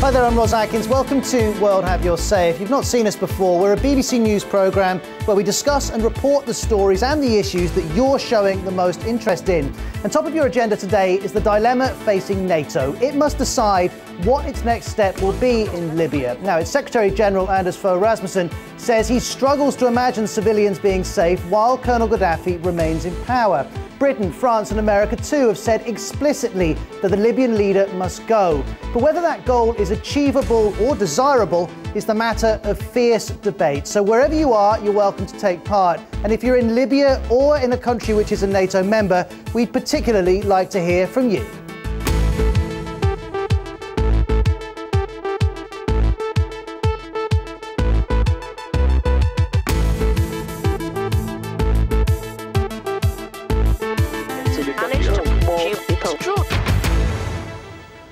Hi there, I'm Ros Atkins. Welcome to World Have Your Say. If you've not seen us before, we're a BBC News programme where we discuss and report the stories and the issues that you're showing the most interest in. And top of your agenda today is the dilemma facing NATO. It must decide what its next step will be in Libya. Now, its Secretary General Anders Fogh Rasmussen says he struggles to imagine civilians being safe while Colonel Gaddafi remains in power. Britain, France and America too have said explicitly that the Libyan leader must go. But whether that goal is achievable or desirable is the matter of fierce debate. So wherever you are, you're welcome to take part. And if you're in Libya or in a country which is a NATO member, we'd particularly like to hear from you.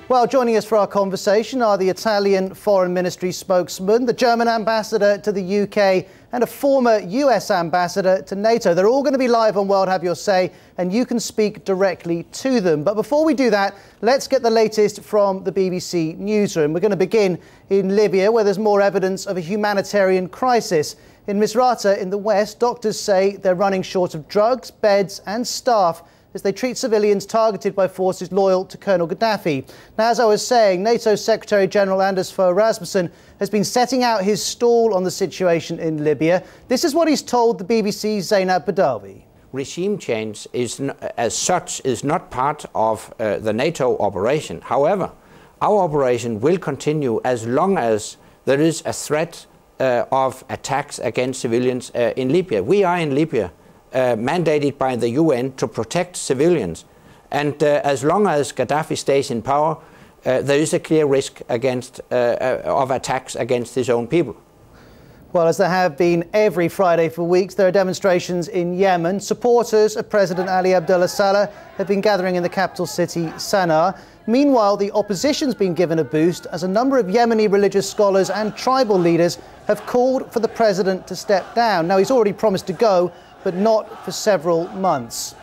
Well, joining us for our conversation are the Italian Foreign Ministry spokesman, the German ambassador to the UK, and a former US ambassador to NATO. They're all going to be live on World Have Your Say, and you can speak directly to them. But before we do that, let's get the latest from the BBC newsroom. We're going to begin in Libya, where there's more evidence of a humanitarian crisis. In Misrata in the west, doctors say they're running short of drugs, beds and staff as they treat civilians targeted by forces loyal to Colonel Gaddafi. Now, as I was saying, NATO Secretary-General Anders Fogh Rasmussen has been setting out his stall on the situation in Libya. This is what he's told the BBC's Zainab Badawi. Regime change as such is not part of the NATO operation. However, our operation will continue as long as there is a threat of attacks against civilians in Libya. We are in Libya mandated by the UN to protect civilians. And as long as Gaddafi stays in power, there is a clear risk of attacks against his own people. Well, as there have been every Friday for weeks, there are demonstrations in Yemen. Supporters of President Ali Abdullah Saleh have been gathering in the capital city, Sana'a. Meanwhile, the opposition's been given a boost as a number of Yemeni religious scholars and tribal leaders have called for the president to step down. Now, he's already promised to go, but not for several months.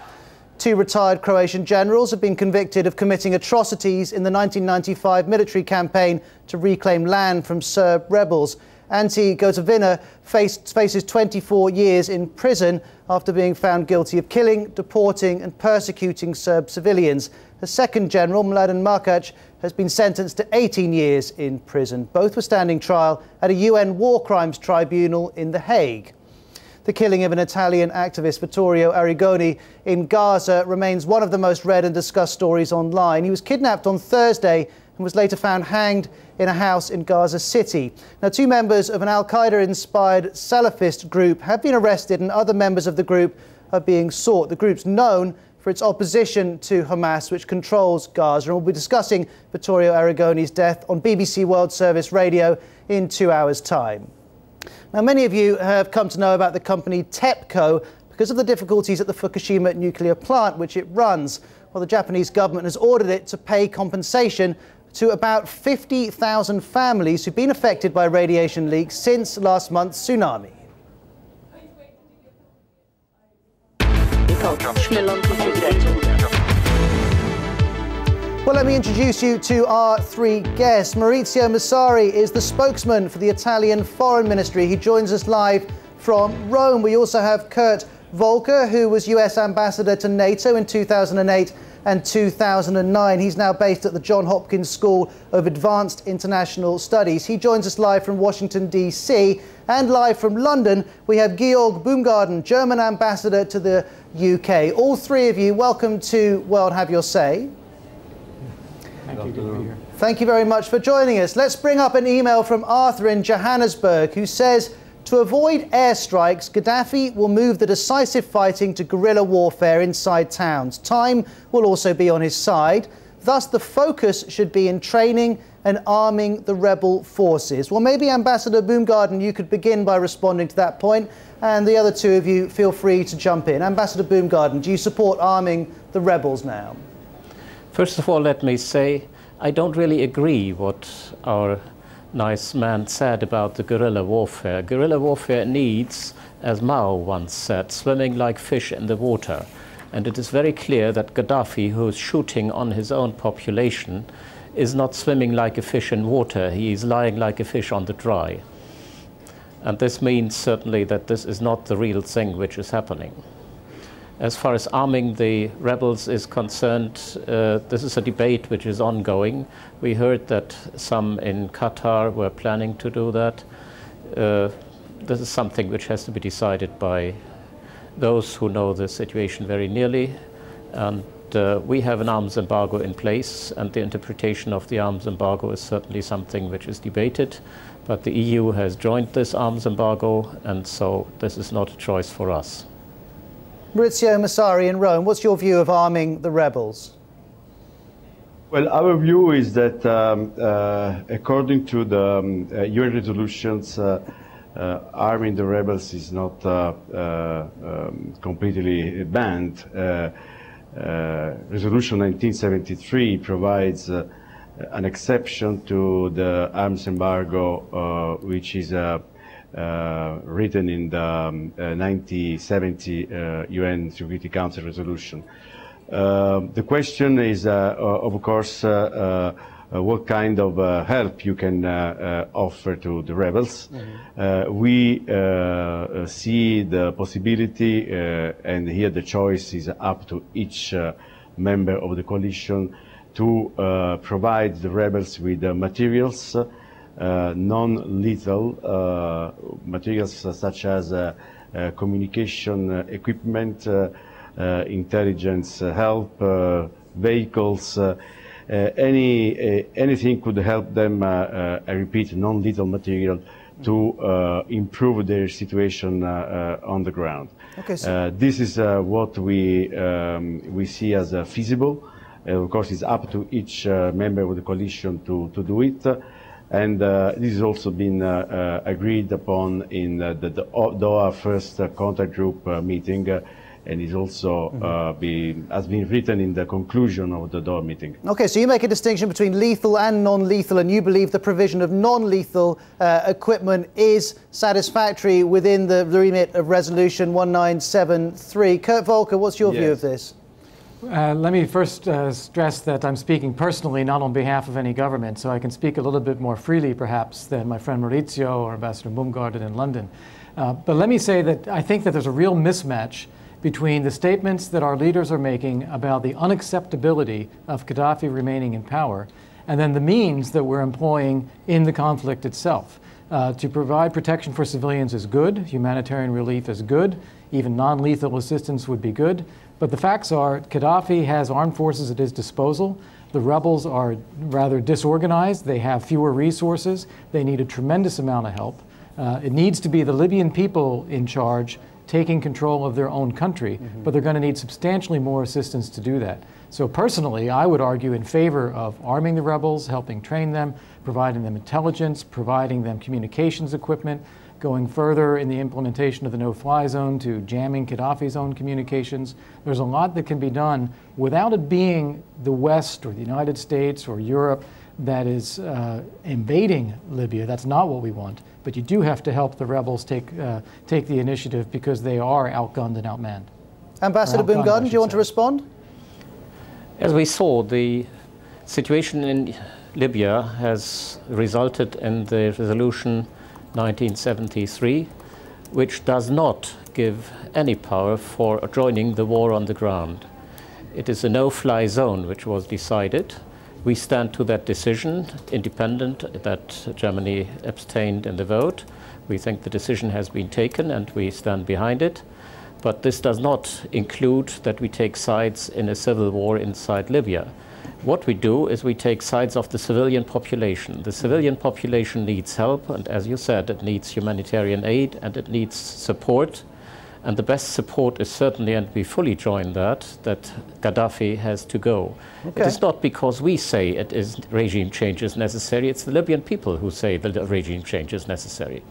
Two retired Croatian generals have been convicted of committing atrocities in the 1995 military campaign to reclaim land from Serb rebels. Ante Gotovina faces 24 years in prison after being found guilty of killing, deporting and persecuting Serb civilians. The second general, Mladen Markac, has been sentenced to 18 years in prison. Both were standing trial at a UN War Crimes Tribunal in The Hague. The killing of an Italian activist, Vittorio Arrigoni, in Gaza remains one of the most read and discussed stories online. He was kidnapped on Thursday and was later found hanged in a house in Gaza City. Now, two members of an al-Qaeda-inspired Salafist group have been arrested and other members of the group are being sought. The group's known for its opposition to Hamas, which controls Gaza. And we'll be discussing Vittorio Arrigoni's death on BBC World Service Radio in 2 hours' time. Now, many of you have come to know about the company TEPCO because of the difficulties at the Fukushima nuclear plant which it runs. Well, the Japanese government has ordered it to pay compensation to about 50,000 families who've been affected by radiation leaks since last month's tsunami. Well, let me introduce you to our three guests. Maurizio Massari is the spokesman for the Italian Foreign Ministry. He joins us live from Rome. We also have Kurt Volker, who was US ambassador to NATO in 2008 and 2009. He's now based at the Johns Hopkins School of Advanced International Studies. He joins us live from Washington, D.C. And live from London, we have Georg Boomgaarden, German ambassador to the UK. All three of you, welcome to World Have Your Say. Thank you very much for joining us. Let's bring up an email from Arthur in Johannesburg, who says, to avoid airstrikes, Gaddafi will move the decisive fighting to guerrilla warfare inside towns. Time will also be on his side. Thus, the focus should be in training and arming the rebel forces. Well, maybe Ambassador Boomgaarden, you could begin by responding to that point, and the other two of you feel free to jump in. Ambassador Boomgaarden, do you support arming the rebels now? First of all, let me say I don't really agree what our nice man said about the guerrilla warfare. Guerrilla warfare needs, as Mao once said, swimming like fish in the water. And it is very clear that Gaddafi, who is shooting on his own population, is not swimming like a fish in water. He is lying like a fish on the dry. And this means certainly that this is not the real thing which is happening. As far as arming the rebels is concerned, this is a debate which is ongoing. We heard that some in Qatar were planning to do that. This is something which has to be decided by those who know the situation very nearly. And we have an arms embargo in place, and the interpretation of the arms embargo is certainly something which is debated. But the EU has joined this arms embargo, and so this is not a choice for us. Maurizio Massari in Rome, what's your view of arming the rebels? Well, our view is that according to the UN resolutions, arming the rebels is not completely banned. Resolution 1973 provides an exception to the arms embargo, which is written in the 1970 UN Security Council resolution. The question is, of course, what kind of help you can offer to the rebels. We see the possibility, and here the choice is up to each member of the coalition, to provide the rebels with materials, non-lethal materials such as communication equipment, intelligence help, vehicles, anything could help them, I repeat, non-lethal material to improve their situation on the ground. Okay, so this is what we see as feasible. Of course, it's up to each member of the coalition to do it. And this has also been agreed upon in the Doha First Contact Group meeting, and is also has been written in the conclusion of the Doha meeting. Okay, so you make a distinction between lethal and non-lethal, and you believe the provision of non-lethal equipment is satisfactory within the remit of Resolution 1973. Kurt Volker, what's your view of this? Let me first stress that I'm speaking personally, not on behalf of any government, so I can speak a little bit more freely, perhaps, than my friend Maurizio or Ambassador Boomgaarden in London. But let me say that I think that there's a real mismatch between the statements that our leaders are making about the unacceptability of Gaddafi remaining in power and then the means that we're employing in the conflict itself. To provide protection for civilians is good, humanitarian relief is good, even non-lethal assistance would be good. But the facts are, Gaddafi has armed forces at his disposal. The rebels are rather disorganized. They have fewer resources. They need a tremendous amount of help. It needs to be the Libyan people in charge, taking control of their own country, but they're going to need substantially more assistance to do that. So personally, I would argue in favor of arming the rebels, helping train them, providing them intelligence, providing them communications equipment, going further in the implementation of the no-fly zone to jamming Gaddafi's own communications. There's a lot that can be done without it being the West or the United States or Europe that is invading Libya. That's not what we want. But you do have to help the rebels take the initiative because they are outgunned and outmanned. Ambassador Boomgaarden, do you want to respond? As we saw, the situation in Libya has resulted in the resolution 1973, which does not give any power for joining the war on the ground. It is a no-fly zone which was decided. We stand to that decision, independent that Germany abstained in the vote. We think the decision has been taken and we stand behind it. But this does not include that we take sides in a civil war inside Libya. What we do is we take sides of the civilian population. The civilian population needs help, and as you said, it needs humanitarian aid and it needs support. And the best support is certainly, and we fully join that Gaddafi has to go. Okay. It is not because we say it is regime change is necessary, it's the Libyan people who say the regime change is necessary.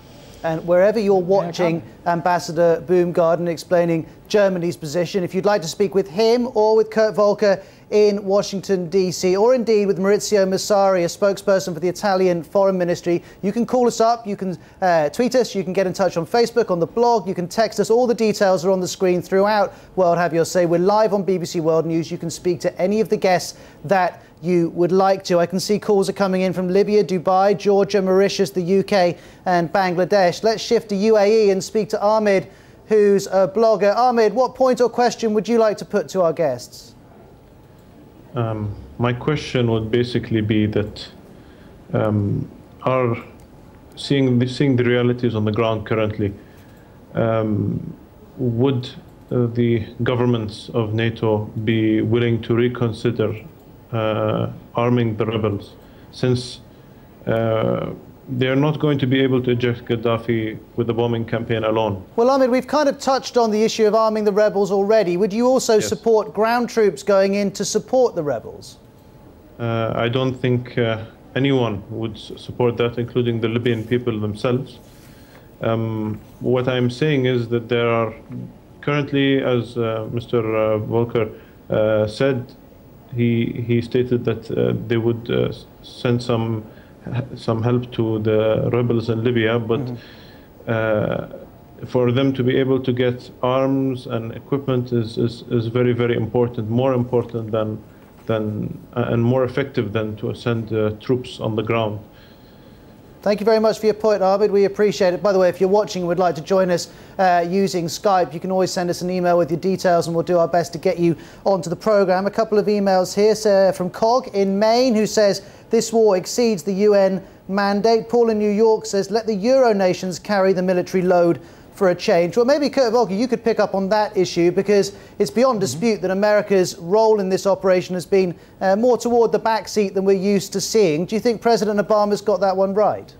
And wherever you're watching Ambassador Boomgaarden explaining Germany's position, if you'd like to speak with him or with Kurt Volker in Washington, D.C., or indeed with Maurizio Massari, a spokesperson for the Italian Foreign Ministry, you can call us up, you can tweet us, you can get in touch on Facebook, on the blog, you can text us. All the details are on the screen throughout World Have Your Say. We're live on BBC World News. You can speak to any of the guests that you would like to. I can see calls are coming in from Libya, Dubai, Georgia, Mauritius, the UK and Bangladesh. Let's shift to UAE and speak to Ahmed, who's a blogger. Ahmed, what point or question would you like to put to our guests? My question would basically be that seeing the realities on the ground currently, would the governments of NATO be willing to reconsider arming the rebels, since they're not going to be able to eject Gaddafi with the bombing campaign alone? Well, Ahmed, we've kind of touched on the issue of arming the rebels already. Would you also support ground troops going in to support the rebels? I don't think anyone would support that, including the Libyan people themselves. What I'm saying is that there are currently, as Mr. Volker said, he stated that they would send some help to the rebels in Libya, but for them to be able to get arms and equipment is very, very important, more important and more effective than to send troops on the ground. Thank you very much for your point, Ahmed. We appreciate it. By the way, if you're watching and would like to join us using Skype, you can always send us an email with your details and we'll do our best to get you onto the programme. A couple of emails here from Cog in Maine, who says, this war exceeds the UN mandate. Paul in New York says, let the Euro nations carry the military load for a change. Well, maybe, Kurt Volker, you could pick up on that issue, because it's beyond dispute that America's role in this operation has been more toward the backseat than we're used to seeing. Do you think President Obama's got that one right?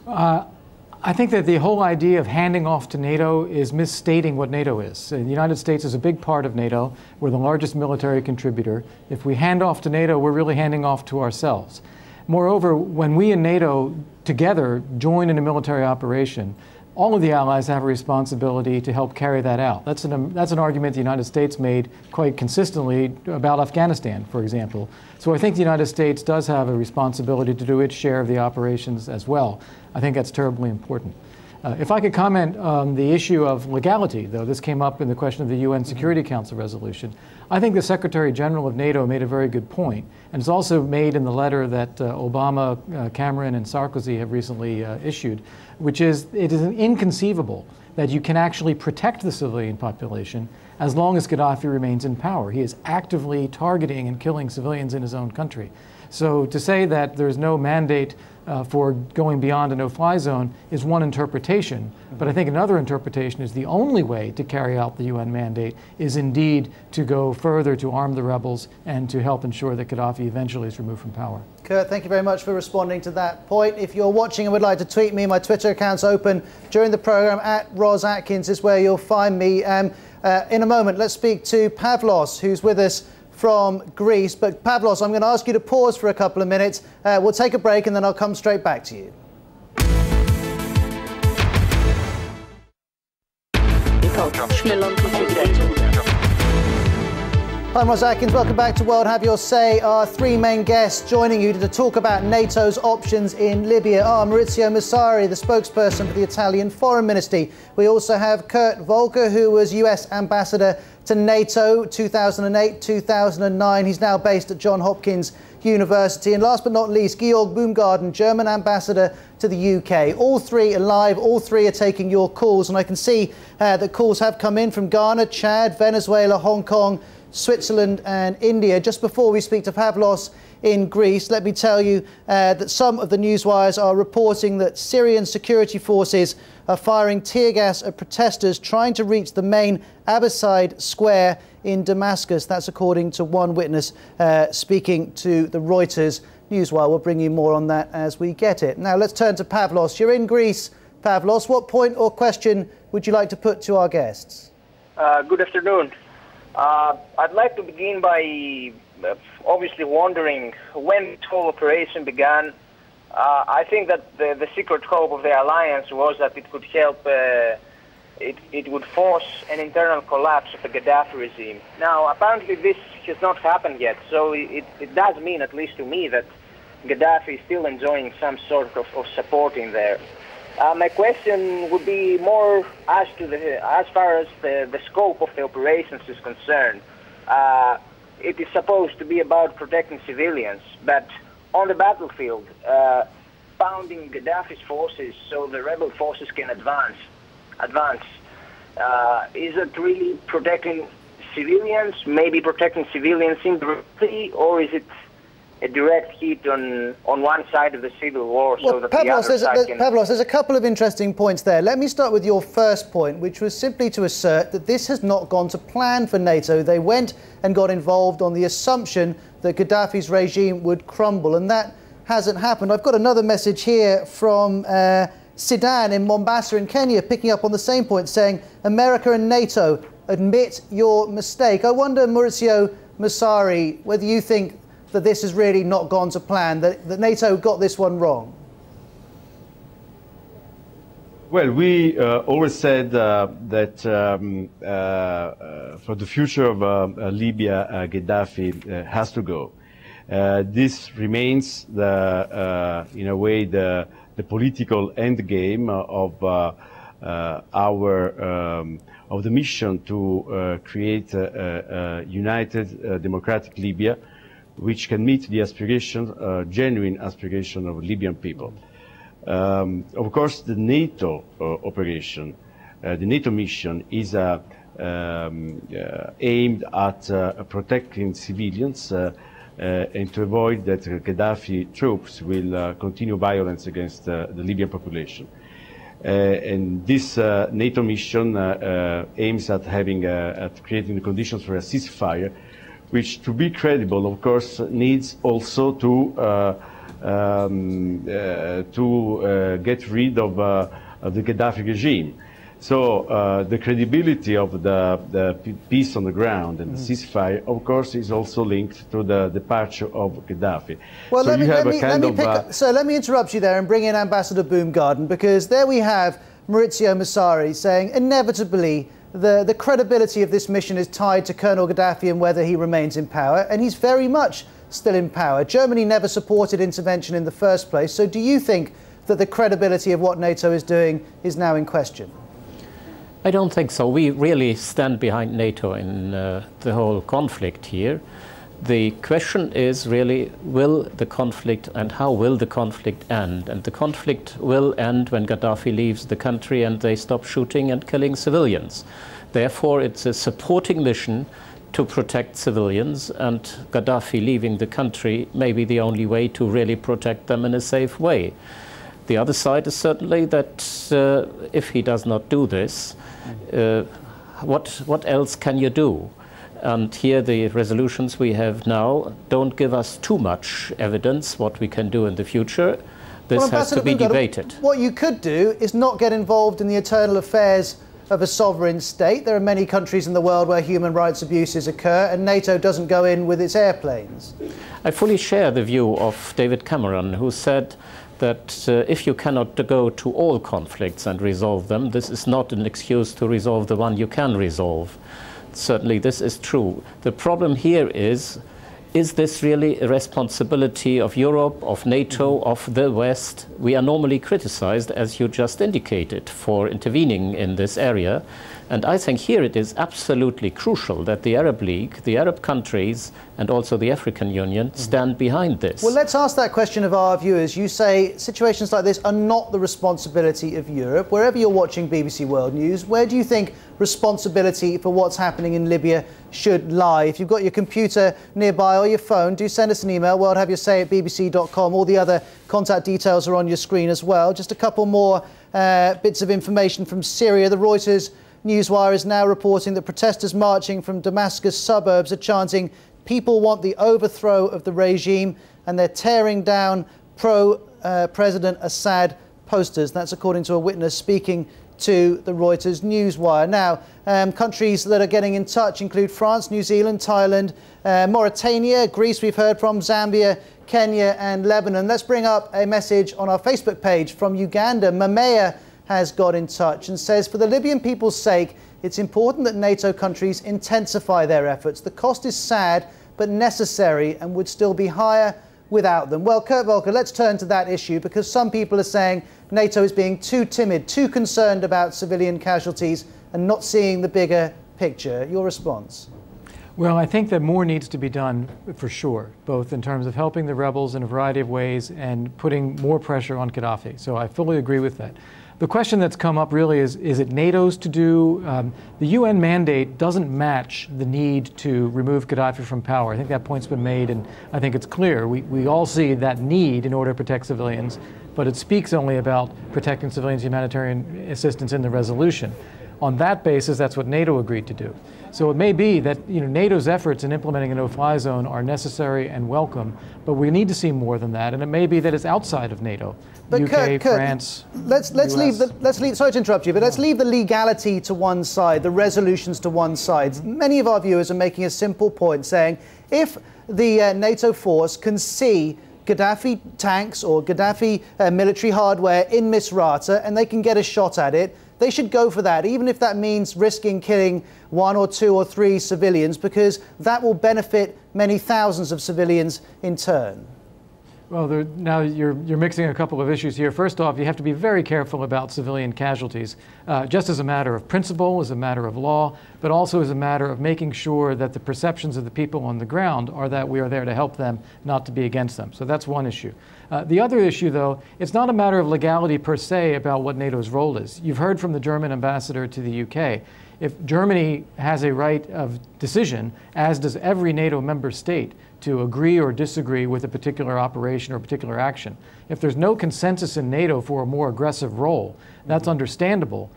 I think that the whole idea of handing off to NATO is misstating what NATO is. The United States is a big part of NATO. We're the largest military contributor. If we hand off to NATO, we're really handing off to ourselves. Moreover, when we in NATO together join in a military operation, all of the allies have a responsibility to help carry that out. That's an argument the United States made quite consistently about Afghanistan, for example. So I think the United States does have a responsibility to do its share of the operations as well. I think that's terribly important. If I could comment on the issue of legality, though, this came up in the question of the UN Security Council resolution. I think the Secretary General of NATO made a very good point, and it's also made in the letter that Obama, Cameron, and Sarkozy have recently issued, which is, it is inconceivable that you can actually protect the civilian population as long as Gaddafi remains in power. He is actively targeting and killing civilians in his own country. So to say that there's no mandate for going beyond a no-fly zone is one interpretation, but I think another interpretation is the only way to carry out the UN mandate is indeed to go further to arm the rebels and to help ensure that Gaddafi eventually is removed from power. Kurt, thank you very much for responding to that point. If you're watching and would like to tweet me, my Twitter account's open during the programme. @RosAtkins is where you'll find me. In a moment, let's speak to Pavlos, who's with us from Greece. But Pavlos, I'm going to ask you to pause for a couple of minutes. We'll take a break and then I'll come straight back to you. I'm Ros Atkins, welcome back to World Have Your Say. Our three main guests joining you to talk about NATO's options in Libya are Maurizio Massari, the spokesperson for the Italian Foreign Ministry. We also have Kurt Volker, who was US Ambassador to NATO 2008-2009. He's now based at Johns Hopkins University. And last but not least, Georg Boomgaarden, German Ambassador to the UK. All three are live, all three are taking your calls. And I can see that calls have come in from Ghana, Chad, Venezuela, Hong Kong, Switzerland and India. Just before we speak to Pavlos in Greece, let me tell you that some of the newswires are reporting that Syrian security forces are firing tear gas at protesters trying to reach the main Abbasid Square in Damascus. That's according to one witness speaking to the Reuters newswire. We'll bring you more on that as we get it. Now let's turn to Pavlos. You're in Greece, Pavlos. What point or question would you like to put to our guests? Good afternoon. I'd like to begin by obviously wondering when this whole operation began. I think that the secret hope of the alliance was that it could help, it would force an internal collapse of the Gaddafi regime. Now, apparently this has not happened yet, so it does mean, at least to me, that Gaddafi is still enjoying some sort of support in there. My question would be more as far as the scope of the operations is concerned. it is supposed to be about protecting civilians, but on the battlefield, pounding Gaddafi's forces so the rebel forces can advance. Is it really protecting civilians, maybe protecting civilians indirectly, or is it a direct hit on one side of the civil war so that the other side can... Pavlos, there's a couple of interesting points there. Let me start with your first point, which was simply to assert that this has not gone to plan for NATO. They went and got involved on the assumption that Gaddafi's regime would crumble, and that hasn't happened. I've got another message here from Sidan in Mombasa in Kenya, picking up on the same point, saying, America and NATO, admit your mistake. I wonder, Maurizio Massari, whether you think that this has really not gone to plan, that NATO got this one wrong? Well, we always said that for the future of Libya, Gaddafi has to go. This remains, in a way, the political end game of the mission to create a united, democratic Libya, which can meet the aspiration, genuine aspiration of Libyan people. Of course, the NATO operation, the NATO mission is aimed at protecting civilians and to avoid that Gaddafi troops will continue violence against the Libyan population. And this NATO mission aims at creating the conditions for a ceasefire, which, to be credible, of course, needs also to get rid of the Gaddafi regime. So the credibility of the peace on the ground and the ceasefire, of course, is also linked to the departure of Gaddafi. Well, so let me interrupt you there and bring in Ambassador Boomgaarden, because there we have Maurizio Massari saying inevitably the credibility of this mission is tied to Colonel Gaddafi and whether he remains in power, and he's very much still in power. Germany never supported intervention in the first place, so do you think that the credibility of what NATO is doing is now in question? I don't think so. We really stand behind NATO in the whole conflict here. The question is really, will the conflict and how will the conflict end? And the conflict will end when Gaddafi leaves the country and they stop shooting and killing civilians. Therefore, it's a supporting mission to protect civilians, and Gaddafi leaving the country may be the only way to really protect them in a safe way. The other side is certainly that if he does not do this, what else can you do? And here the resolutions we have now don't give us too much evidence what we can do in the future. This has to be debated. What you could do is not get involved in the internal affairs of a sovereign state. There are many countries in the world where human rights abuses occur, and NATO doesn't go in with its airplanes. I fully share the view of David Cameron, who said that if you cannot go to all conflicts and resolve them, this is not an excuse to resolve the one you can resolve. Certainly this is true. The problem here is this really a responsibility of Europe, of NATO, of the West? We are normally criticized, as you just indicated, for intervening in this area. And I think here it is absolutely crucial that the Arab League, the Arab countries, and also the African Union stand behind this. Well, let's ask that question of our viewers. You say situations like this are not the responsibility of Europe. Wherever you're watching BBC World News, where do you think responsibility for what's happening in Libya should lie? If you've got your computer nearby or your phone, do send us an email, worldhaveyoursay@bbc.com. All the other contact details are on your screen as well. Just a couple more bits of information from Syria. The Reuters Newswire is now reporting that protesters marching from Damascus suburbs are chanting, "People want the overthrow of the regime," and they're tearing down pro-President Assad posters. That's according to a witness speaking to the Reuters Newswire. Now, countries that are getting in touch include France, New Zealand, Thailand, Mauritania, Greece we've heard from, Zambia, Kenya and Lebanon. Let's bring up a message on our Facebook page from Uganda. Mamea has got in touch and says, for the Libyan people's sake, it's important that NATO countries intensify their efforts. The cost is sad, but necessary, and would still be higher without them. Well, Kurt Volker, let's turn to that issue, because some people are saying NATO is being too timid, too concerned about civilian casualties and not seeing the bigger picture. Your response? Well, I think that more needs to be done for sure, both in terms of helping the rebels in a variety of ways and putting more pressure on Gaddafi. So I fully agree with that. The question that's come up really is it NATO's to do? The UN mandate doesn't match the need to remove Gaddafi from power. I think that point's been made, and I think it's clear. We all see that need in order to protect civilians, but it speaks only about protecting civilians' humanitarian assistance in the resolution. On that basis, that's what NATO agreed to do. So it may be that NATO's efforts in implementing a no-fly zone are necessary and welcome, but we need to see more than that, and it may be that it's outside of NATO. But UK, Kurt, France. Let's leave. Sorry to interrupt you, but let's leave the legality to one side, the resolutions to one side. Many of our viewers are making a simple point, saying if the NATO force can see Gaddafi tanks or Gaddafi military hardware in Misrata and they can get a shot at it, they should go for that, even if that means risking killing 1 or 2 or 3 civilians, because that will benefit many thousands of civilians in turn. Well, now you're mixing a couple of issues here. First off, you have to be very careful about civilian casualties, just as a matter of principle, as a matter of law, but also as a matter of making sure that the perceptions of the people on the ground are that we are there to help them, not to be against them. So that's one issue. The other issue, though, it's not a matter of legality per se about what NATO's role is. You've heard from the German ambassador to the UK. If Germany has a right of decision, as does every NATO member state, to agree or disagree with a particular operation or particular action. If there's no consensus in NATO for a more aggressive role, that's understandable.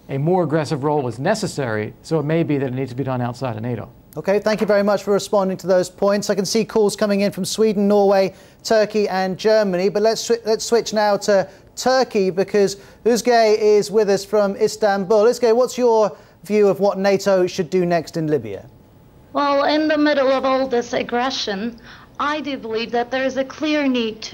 A more aggressive role is necessary, so it may be that it needs to be done outside of NATO. Okay, thank you very much for responding to those points. I can see calls coming in from Sweden, Norway, Turkey and Germany, but let's switch now to Turkey because Özge is with us from Istanbul. Özge, what's your view of what NATO should do next in Libya? Well, in the middle of all this aggression, I do believe that there is a clear need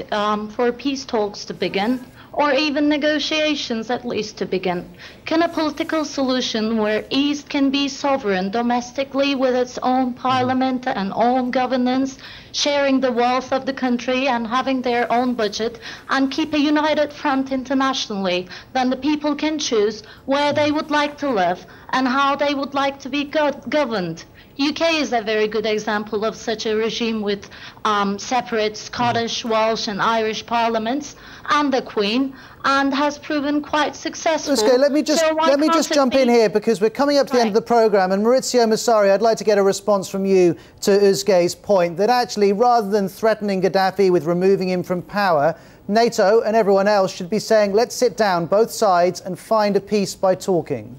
for peace talks to begin, or even negotiations at least to begin. Can a political solution where East can be sovereign domestically with its own parliament and own governance, sharing the wealth of the country and having their own budget, and keep a united front internationally, then the people can choose where they would like to live and how they would like to be governed. UK is a very good example of such a regime with separate Scottish, Welsh and Irish parliaments and the Queen, and has proven quite successful. Okay, let me just jump in here because we're coming up to the end of the programme, and Maurizio Massari, I'd like to get a response from you to Özge's point that actually rather than threatening Gaddafi with removing him from power, NATO and everyone else should be saying let's sit down, both sides, and find a peace by talking.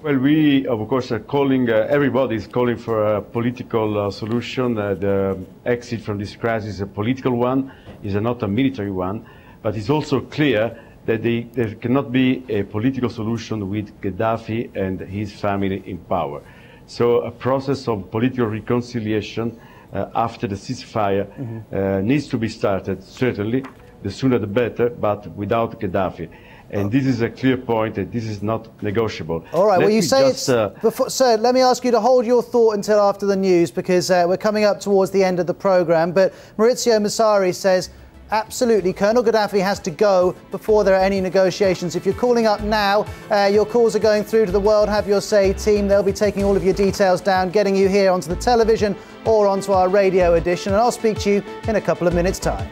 Well, we, of course, are calling, everybody is calling for a political solution. The exit from this crisis is a political one, is not a military one, but it's also clear that there cannot be a political solution with Gaddafi and his family in power. So a process of political reconciliation after the ceasefire needs to be started, certainly, the sooner the better, but without Gaddafi. And this is a clear point that this is not negotiable. All right, well, you say it's... Sir, let me ask you to hold your thought until after the news because we're coming up towards the end of the programme. But Maurizio Massari says, absolutely, Colonel Gaddafi has to go before there are any negotiations. If you're calling up now, your calls are going through to the World Have Your Say team. They'll be taking all of your details down, getting you here onto the television or onto our radio edition. And I'll speak to you in a couple of minutes' time.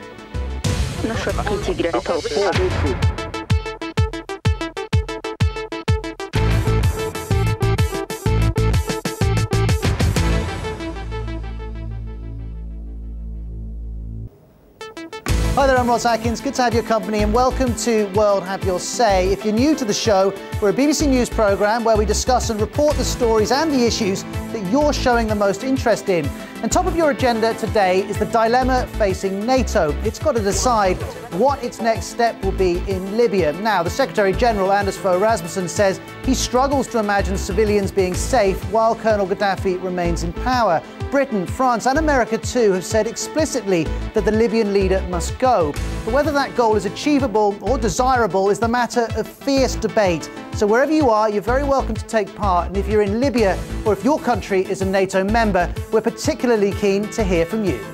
Hi there, I'm Ross Atkins. Good to have your company and welcome to World Have Your Say. If you're new to the show, we're a BBC News programme where we discuss and report the stories and the issues that you're showing the most interest in. And top of your agenda today is the dilemma facing NATO. It's got to decide what its next step will be in Libya. Now, the Secretary-General, Anders Fogh Rasmussen, says he struggles to imagine civilians being safe while Colonel Gaddafi remains in power. Britain, France and America too have said explicitly that the Libyan leader must go. But whether that goal is achievable or desirable is the matter of fierce debate. So wherever you are, you're very welcome to take part. And if you're in Libya or if your country is a NATO member, we're particularly keen to hear from you.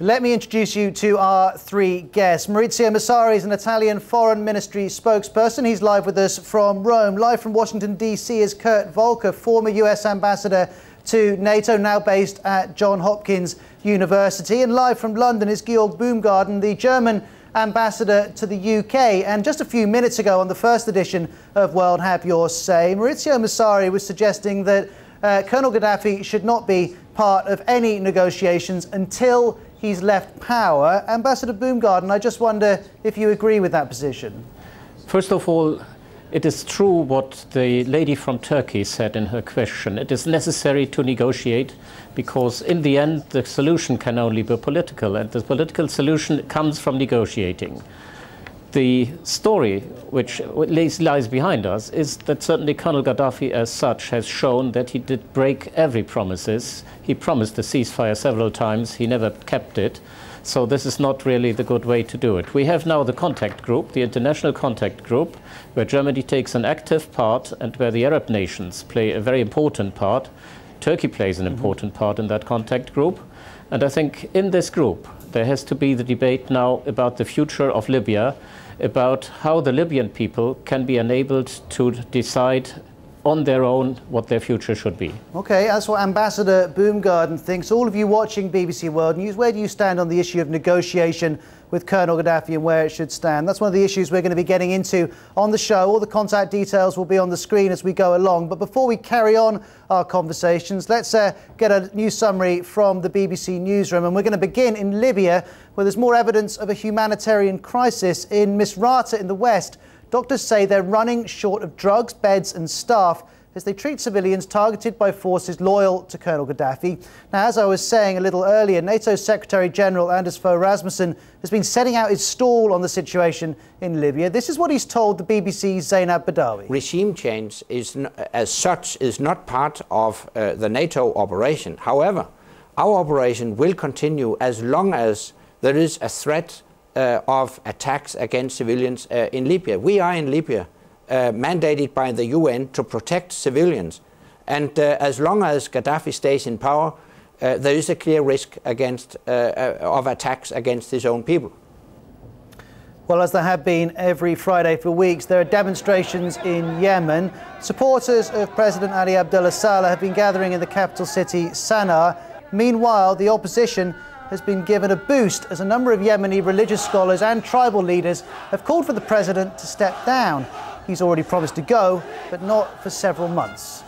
Let me introduce you to our three guests. Maurizio Massari is an Italian Foreign Ministry spokesperson. He's live with us from Rome. Live from Washington, D.C. is Kurt Volker, former US ambassador to NATO, now based at Johns Hopkins University. And live from London is Georg Boomgaarden, the German ambassador to the UK. And just a few minutes ago on the first edition of World Have Your Say, Maurizio Massari was suggesting that Colonel Gaddafi should not be part of any negotiations until he's left power. Ambassador Boomgaarden, I just wonder if you agree with that position. First of all, it is true what the lady from Turkey said in her question. It is necessary to negotiate because in the end the solution can only be political, and the political solution comes from negotiating. The story which lies behind us is that certainly Colonel Gaddafi as such has shown that he did break every promises. He promised a ceasefire several times, he never kept it. So this is not really the good way to do it. We have now the contact group, the international contact group, where Germany takes an active part and where the Arab nations play a very important part. Turkey plays an important part in that contact group. And I think in this group, there has to be the debate now about the future of Libya, about how the Libyan people can be enabled to decide on their own what their future should be. OK, that's what Ambassador Boomgaarden thinks. All of you watching BBC World News, where do you stand on the issue of negotiation with Colonel Gaddafi and where it should stand? That's one of the issues we're going to be getting into on the show. All the contact details will be on the screen as we go along. But before we carry on our conversations, let's get a news summary from the BBC newsroom. And we're going to begin in Libya, where there's more evidence of a humanitarian crisis in Misrata in the west. Doctors say they're running short of drugs, beds and staff as they treat civilians targeted by forces loyal to Colonel Gaddafi. Now, as I was saying a little earlier, NATO's Secretary-General Anders Fogh Rasmussen has been setting out his stall on the situation in Libya. This is what he's told the BBC's Zainab Badawi. Regime change as such is not part of the NATO operation. However, our operation will continue as long as there is a threat of attacks against civilians in Libya. We are in Libya mandated by the UN to protect civilians. And as long as Gaddafi stays in power, there is a clear risk of attacks against his own people. Well, as there have been every Friday for weeks, there are demonstrations in Yemen. Supporters of President Ali Abdullah Saleh have been gathering in the capital city, Sana'a. Meanwhile, the opposition has been given a boost as a number of Yemeni religious scholars and tribal leaders have called for the president to step down. He's already promised to go, but not for several months.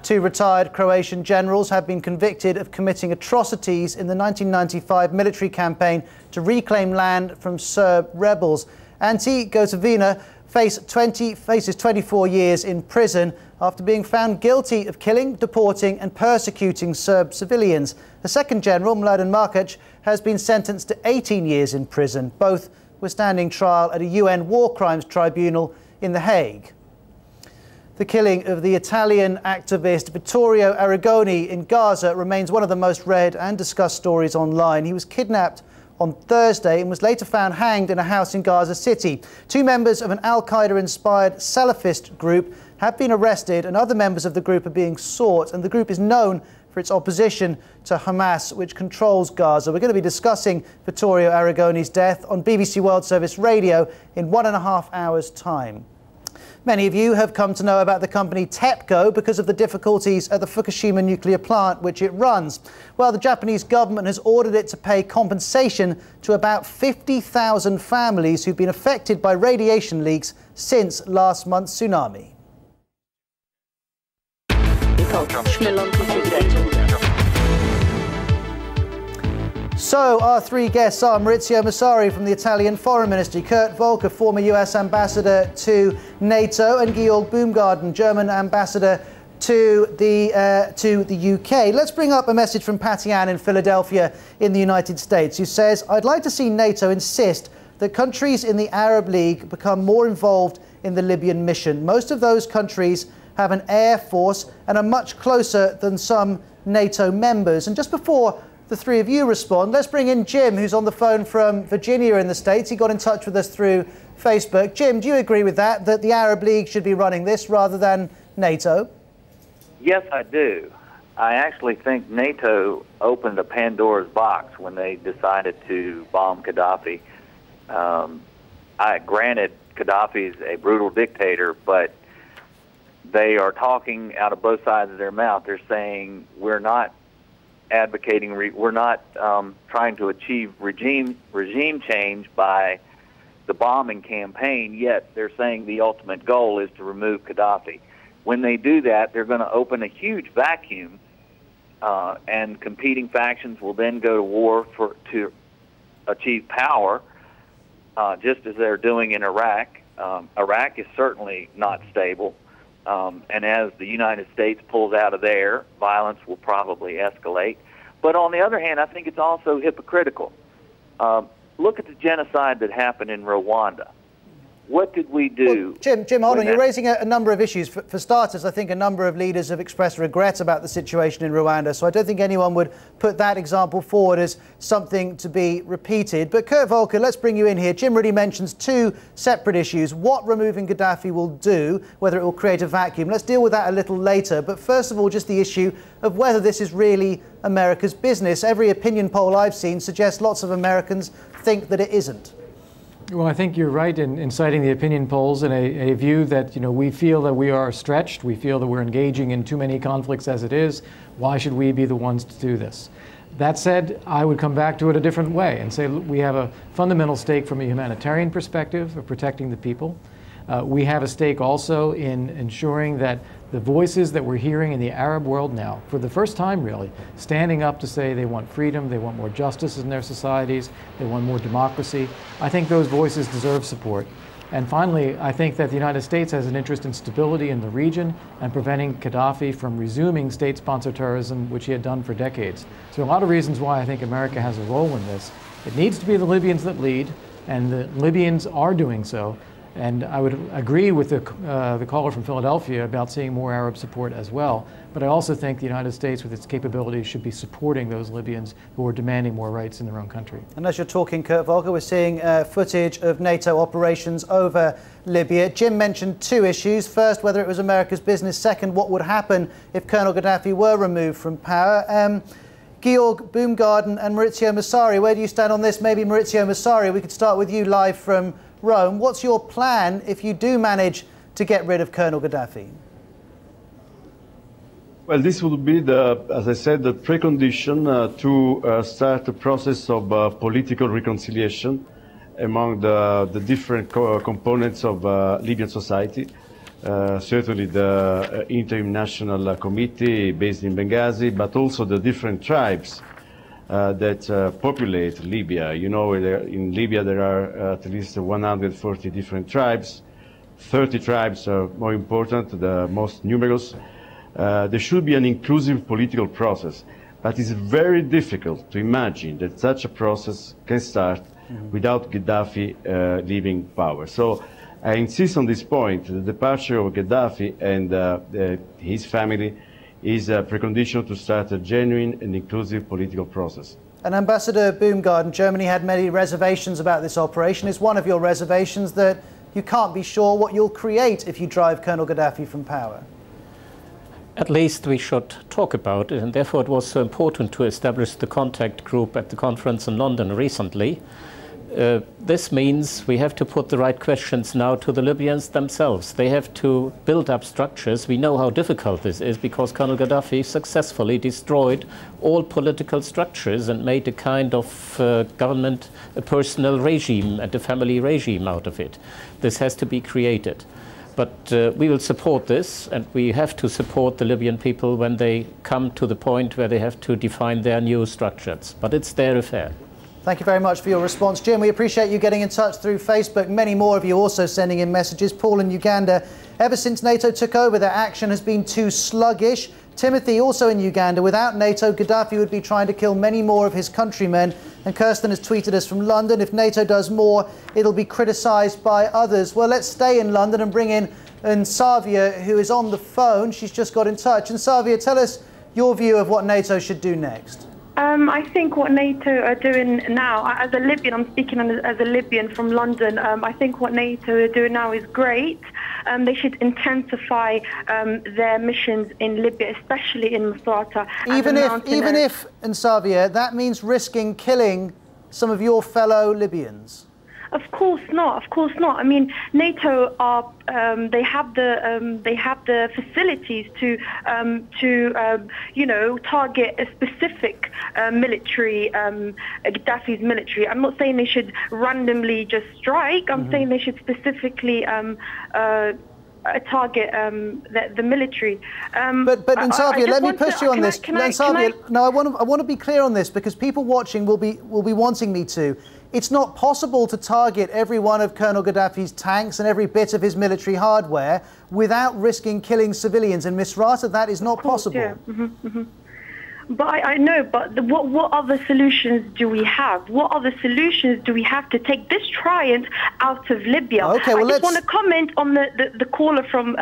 Two retired Croatian generals have been convicted of committing atrocities in the 1995 military campaign to reclaim land from Serb rebels. Ante Gotovina faces 24 years in prison after being found guilty of killing, deporting and persecuting Serb civilians. The second general, Mladen Markac, has been sentenced to 18 years in prison. Both were standing trial at a UN War Crimes Tribunal in The Hague. The killing of the Italian activist Vittorio Arrigoni in Gaza remains one of the most read and discussed stories online. He was kidnapped on Thursday and was later found hanged in a house in Gaza City. Two members of an al-Qaeda-inspired Salafist group have been arrested and other members of the group are being sought, and the group is known for its opposition to Hamas, which controls Gaza. We're going to be discussing Vittorio Arrigoni's death on BBC World Service Radio in 1.5 hours' time. Many of you have come to know about the company TEPCO because of the difficulties at the Fukushima nuclear plant which it runs. Well, the Japanese government has ordered it to pay compensation to about 50,000 families who've been affected by radiation leaks since last month's tsunami. So our three guests are Maurizio Massari from the Italian Foreign Ministry, Kurt Volker, former US ambassador to NATO, and Georg Boomgaarden, German ambassador to the UK. Let's bring up a message from Patty Ann in Philadelphia in the United States, who says, "I'd like to see NATO insist that countries in the Arab League become more involved in the Libyan mission. Most of those countries have an air force and are much closer than some NATO members." And just before the three of you respond, let's bring in Jim, who's on the phone from Virginia in the States. He got in touch with us through Facebook. Jim, do you agree with that the Arab League should be running this rather than NATO? Yes, I do. I actually think NATO opened a Pandora's box when they decided to bomb Gaddafi. Granted, Gaddafi's a brutal dictator, but they are talking out of both sides of their mouth. They're saying we're not advocating, we're not trying to achieve regime change by the bombing campaign, yet they're saying the ultimate goal is to remove Gaddafi. When they do that, they're going to open a huge vacuum, and competing factions will then go to war to achieve power, just as they're doing in Iraq. Iraq is certainly not stable, and as the United States pulls out of there, violence will probably escalate. But on the other hand, I think it's also hypocritical. Look at the genocide that happened in Rwanda. What did we do? Well, Jim, hold on. You're raising a number of issues. For starters, I think a number of leaders have expressed regret about the situation in Rwanda, so I don't think anyone would put that example forward as something to be repeated. But Kurt Volker, let's bring you in here. Jim really mentions two separate issues. What removing Gaddafi will do, whether it will create a vacuum. Let's deal with that a little later. But first of all, just the issue of whether this is really America's business. Every opinion poll I've seen suggests lots of Americans think that it isn't. Well, I think you're right in citing the opinion polls and a view that, we feel that we are stretched. We feel that we're engaging in too many conflicts as it is. Why should we be the ones to do this? That said, I would come back to it a different way and say we have a fundamental stake from a humanitarian perspective of protecting the people. We have a stake also in ensuring that the voices that we're hearing in the Arab world now, for the first time really, standing up to say they want freedom, they want more justice in their societies, they want more democracy. I think those voices deserve support. And finally, I think that the United States has an interest in stability in the region and preventing Gaddafi from resuming state-sponsored terrorism, which he had done for decades. So a lot of reasons why I think America has a role in this. It needs to be the Libyans that lead, and the Libyans are doing so. And I would agree with the caller from Philadelphia about seeing more Arab support as well. But I also think the United States, with its capabilities, should be supporting those Libyans who are demanding more rights in their own country. And as you're talking, Kurt Volker, we're seeing footage of NATO operations over Libya. Jim mentioned two issues. First, whether it was America's business. Second, what would happen if Colonel Gaddafi were removed from power. Georg, Boomgaarden and Maurizio Massari, where do you stand on this? Maybe Maurizio Massari, we could start with you live from Rome. What's your plan if you do manage to get rid of Colonel Gaddafi? Well, this would be, as I said, the precondition to start a process of political reconciliation among the different components of Libyan society. Certainly the Interim National Committee based in Benghazi, but also the different tribes that populate Libya. In Libya there are at least 140 different tribes. 30 tribes are more important, the most numerous. There should be an inclusive political process, but it's very difficult to imagine that such a process can start without Gaddafi leaving power. So I insist on this point. The departure of Gaddafi and his family is a precondition to start a genuine and inclusive political process. And Ambassador Boomgaarden, Germany had many reservations about this operation. Is one of your reservations that you can't be sure what you'll create if you drive Colonel Gaddafi from power? At least we should talk about it, and therefore it was so important to establish the contact group at the conference in London recently. This means we have to put the right questions now to the Libyans themselves. They have to build up structures. We know how difficult this is because Colonel Gaddafi successfully destroyed all political structures and made a kind of government, a personal regime and a family regime out of it. This has to be created. But we will support this, and we have to support the Libyan people when they come to the point where they have to define their new structures. But it's their affair. Thank you very much for your response, Jim. We appreciate you getting in touch through Facebook. Many more of you also sending in messages. Paul in Uganda, ever since NATO took over, their action has been too sluggish. Timothy, also in Uganda, without NATO, Gaddafi would be trying to kill many more of his countrymen. And Kirsten has tweeted us from London, if NATO does more, it'll be criticised by others. Well, let's stay in London and bring in Savia, who is on the phone. She's just got in touch. And Savia, tell us your view of what NATO should do next. I think what NATO are doing now, as a Libyan, I'm speaking as a Libyan from London, I think what NATO are doing now is great. They should intensify their missions in Libya, especially in Misrata. Even if, Nsavia, that means risking killing some of your fellow Libyans. Of course not. Of course not. I mean, NATO are they have the facilities to you know, target a specific military, Gaddafi's military. I'm not saying they should randomly just strike. I'm saying they should specifically target the military. But Nsavia, let me push you on this. No, I want to be clear on this, because people watching will be wanting me to. It's not possible to target every one of Colonel Gaddafi's tanks and every bit of his military hardware without risking killing civilians. In Misrata, that is not possible. Yeah. But I know, but what other solutions do we have? What other solutions do we have to take this tyrant out of Libya? Okay, well, I just want to comment on the caller from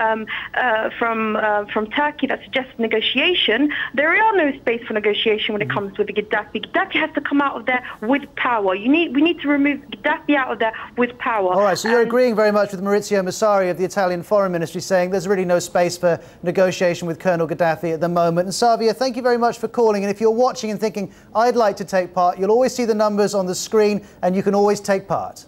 Turkey that suggests negotiation. There are no space for negotiation when it comes with Gaddafi. Gaddafi has to come out of there with power. We need to remove Gaddafi out of there with power. All right, so you're agreeing very much with Maurizio Massari of the Italian Foreign Ministry, saying there's really no space for negotiation with Colonel Gaddafi at the moment. And Nsavia, thank you very much for calling. And if you're watching and thinking, I'd like to take part, you'll always see the numbers on the screen and you can always take part.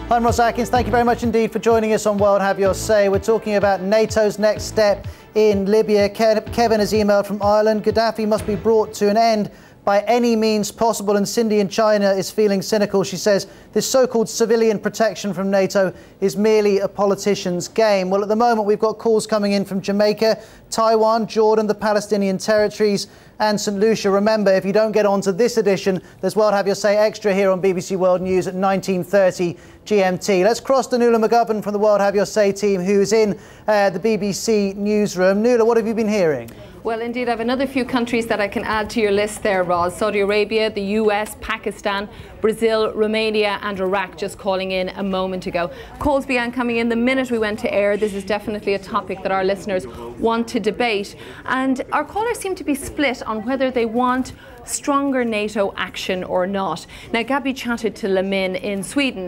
I'm Ross Atkins. Thank you very much indeed for joining us on World Have Your Say. We're talking about NATO's next step in Libya. Kevin has emailed from Ireland. Gaddafi must be brought to an end by any means possible, and Cindy in China is feeling cynical. She says this so-called civilian protection from NATO is merely a politician's game. Well, at the moment we've got calls coming in from Jamaica, Taiwan, Jordan, the Palestinian territories and St. Lucia. Remember, if you don't get onto this edition, there's World Have Your Say Extra here on BBC World News at 19:30 GMT. Let's cross to Nuala McGovern from the World Have Your Say team, who's in the BBC newsroom. Nuala, what have you been hearing? Well, indeed, I have another few countries that I can add to your list there, Roz. Saudi Arabia, the US, Pakistan, Brazil, Romania and Iraq just calling in a moment ago. Calls began coming in the minute we went to air. This is definitely a topic that our listeners want to debate. And our callers seem to be split on whether they want stronger NATO action or not. Now, Gabby chatted to Lamin in Sweden.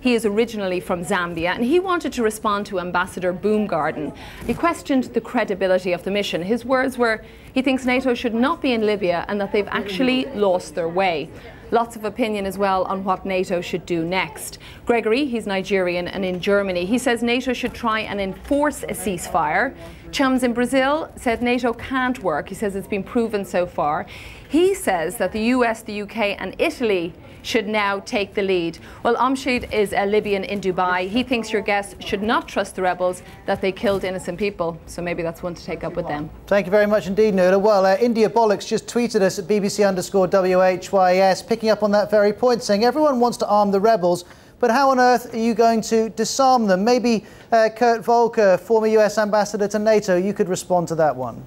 He is originally from Zambia, and he wanted to respond to Ambassador Boomgaarden. He questioned the credibility of the mission. His words were, he thinks NATO should not be in Libya and that they've actually lost their way. Lots of opinion as well on what NATO should do next. Gregory, he's Nigerian and in Germany. He says NATO should try and enforce a ceasefire. Chums in Brazil said NATO can't work. He says it's been proven so far. He says that the US, the UK and Italy should now take the lead. Well, Amshid is a Libyan in Dubai. He thinks your guests should not trust the rebels, that they killed innocent people. So maybe that's one to take up with them. Thank you very much indeed, Nuala. Well, India Bollocks just tweeted us at BBC_WHYS, picking up on that very point, saying everyone wants to arm the rebels, but how on earth are you going to disarm them? Maybe Kurt Volker, former US ambassador to NATO, you could respond to that one.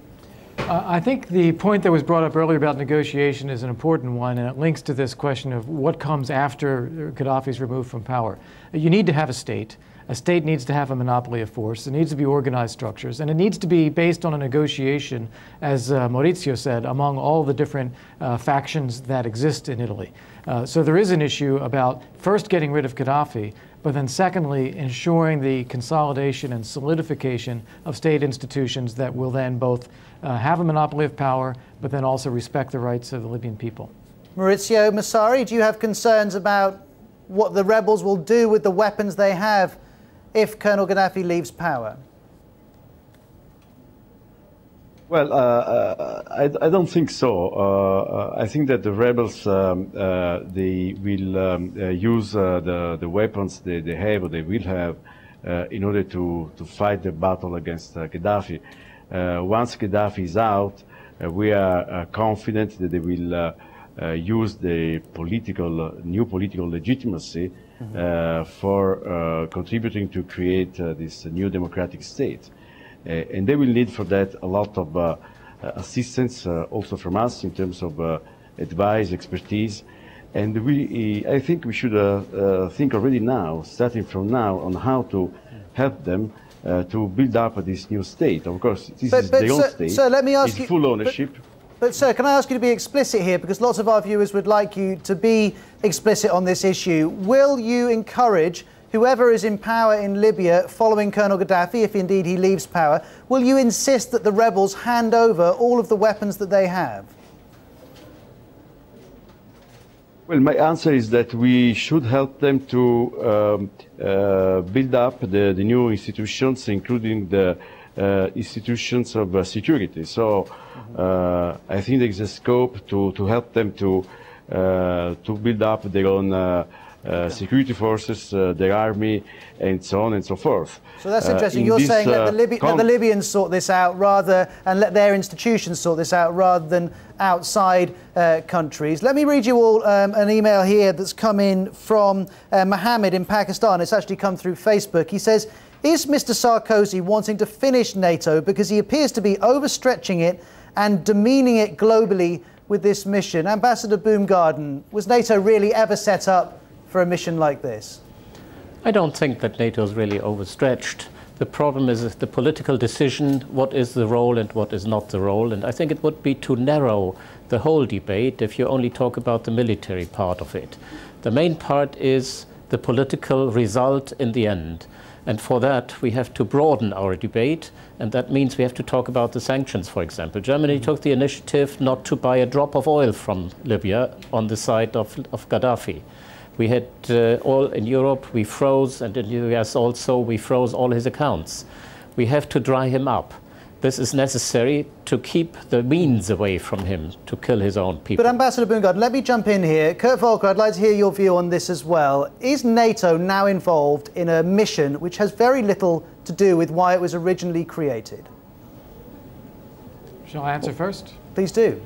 I think the point that was brought up earlier about negotiation is an important one, and it links to this question of what comes after Gaddafi's removed from power. You need to have a state. A state needs to have a monopoly of force. It needs to be organized structures, and it needs to be based on a negotiation, as Maurizio said, among all the different factions that exist in Italy. So there is an issue about first getting rid of Gaddafi, but then secondly, ensuring the consolidation and solidification of state institutions that will then both have a monopoly of power, but then also respect the rights of the Libyan people. Maurizio Massari, do you have concerns about what the rebels will do with the weapons they have if Colonel Gaddafi leaves power? Well, I don't think so. I think that the rebels, they will use the weapons they have or they will have in order to fight the battle against Gaddafi. Once Gaddafi is out, we are confident that they will use the new political legitimacy for contributing to create this new democratic state. And they will need for that a lot of assistance also from us in terms of advice, expertise, And I think we should think already now, starting from now, on how to help them to build up this new state. Of course, this is their own state. Sir, let me ask you, full ownership. But sir, can I ask you to be explicit here, because lots of our viewers would like you to be explicit on this issue. Will you encourage whoever is in power in Libya following Colonel Gaddafi, if indeed he leaves power, will you insist that the rebels hand over all of the weapons that they have? Well, my answer is that we should help them to build up the new institutions, including the institutions of security. So I think there is a scope to help them to build up their own security forces, their army, and so on and so forth. So that's interesting. You're saying let the Libyans sort this out and let their institutions sort this out rather than outside countries. Let me read you all an email here that's come in from Mohammed in Pakistan. It's actually come through Facebook. He says, is Mr. Sarkozy wanting to finish NATO because he appears to be overstretching it and demeaning it globally with this mission? Ambassador Boomgaarden, was NATO really ever set up for a mission like this? I don't think that NATO is really overstretched. The problem is the political decision, what is the role and what is not the role. And I think it would be too narrow the whole debate if you only talk about the military part of it. The main part is the political result in the end. And for that, we have to broaden our debate. And that means we have to talk about the sanctions, for example. Germany took the initiative not to buy a drop of oil from Libya on the side of Gaddafi. We had all in Europe, we froze, and in the US also, we froze all his accounts. We have to dry him up. This is necessary to keep the means away from him to kill his own people. But Ambassador Boomgaarden, let me jump in here. Kurt Volker, I'd like to hear your view on this as well. Is NATO now involved in a mission which has very little to do with why it was originally created? Shall I answer first? Please do.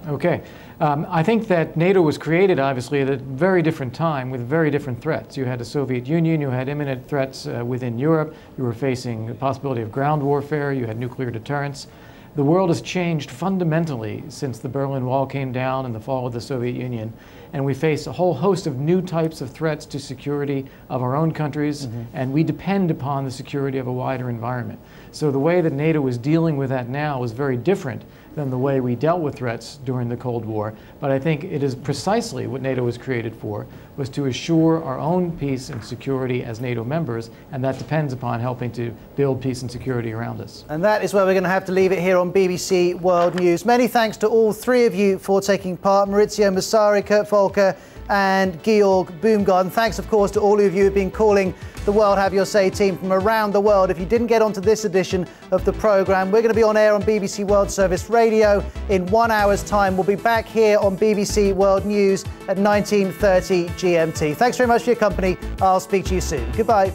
Okay. I think that NATO was created, obviously, at a very different time with very different threats. You had the Soviet Union, you had imminent threats within Europe, you were facing the possibility of ground warfare, you had nuclear deterrence. The world has changed fundamentally since the Berlin Wall came down and the fall of the Soviet Union, and we face a whole host of new types of threats to security of our own countries, and we depend upon the security of a wider environment. So the way that NATO is dealing with that now is very different than the way we dealt with threats during the Cold War. But I think it is precisely what NATO was created for, was to assure our own peace and security as NATO members, and that depends upon helping to build peace and security around us. And that is where we're going to have to leave it here on BBC World News. Many thanks to all three of you for taking part: Maurizio, Massari, Kurt Volker and Georg Boomgaarden. Thanks, of course, to all of you who've been calling the World Have Your Say team from around the world. If you didn't get onto this edition of the programme, we're going to be on air on BBC World Service Radio in 1 hour's time. We'll be back here on BBC World News at 19:30 GMT. Thanks very much for your company. I'll speak to you soon. Goodbye.